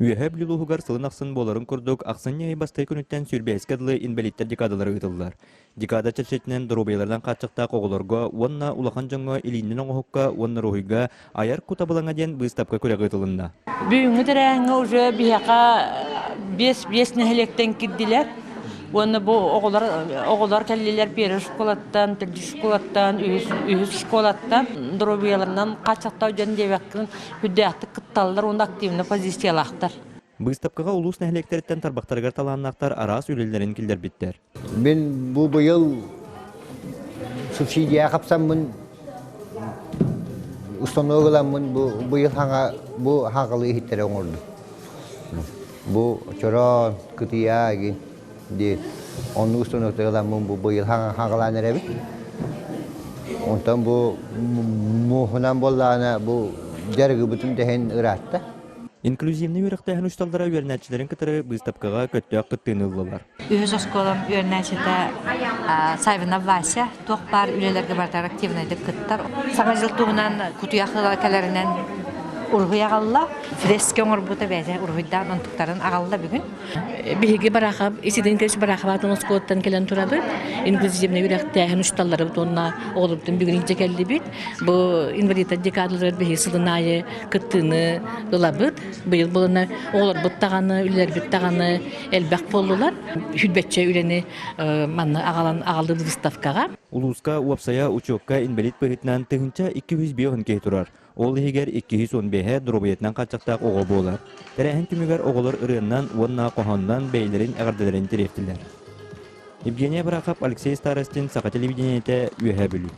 Üyehe biluluğugar sılın aqsın boların kurduk, aqsın yayı basтай күнüттен сүрбәскадылы инвалидтер декадалары ытылдар. Декада чәчетінен дұрубайлардан қатшықта қоғылырға, онна улахан жоңға илиннен оңыққа, онна рухиға аяр кутабылаңа ден бұстапқа көрек ытылында. Büyüğü dirəңə уже biyaka 5 nəhələkdən giddilər. Onu bu oğullar kəlliler peri şokolattan, tilci şokolattan, ühüz şokolattan, drobiyalarından qaçaqta öcən devəkkinin hüddəyatı qıttallar, onda aktivini pozisiyalaqtar. Бұстапқаға улус нәхлектеріттен тарбақтарғар таланнақтар арас үлелерін келдер біттер. Ben bu yıl subsidiya kapsamın ustanıgılamın bu yıl bu haqalı hittere oldu. Bu çoran kıtıya di onu ustanıgılamın bu yıl haqalanır evi. Ondan bu muhunan bollana bu jargı bütün dehen ıratta. Инклюзивный үйрәқтәһін ұшталдара үйернәтчілерін кітірі бұстапқаға көттіяқ қыттыйнылылар. Үйіз осколым үйернәтчіді Сайвина Вася, тоқ бар үйлелерге бартар активнайды кыттар. Саңа жыл туғынан күтіяқылар кәлерінен ургуя галла фреске орбута бәзе ургуйдан онтуктарын агалла бүгүн биги барахаб исиден кеш барахабатын оскоттан келен турабы инклюзивный үрәктәһен ушталлары тонна олуптун бүгүн инде келди бит бу инвалидтер декадлары биги сылынайы кыттыны дылабыт быйыл булына олар буттаганы үлләр буттаганы элбак болдулар хүдбәтче үләне манны агалды выставкага Улуска уапсая учокка инвалид пыгытнан тыгынча 200 биогын кей турар. Ол егер 215-хе дробиетнан качактак ого болар. Тәрәһен түмүгәр оголор ырыыннан, онна кохондан бәйләрин әгәрделәрин терефтиләр. Евгения Барахов, Алексей Старостин, Саха телевидениете, Үйәһә бүлү.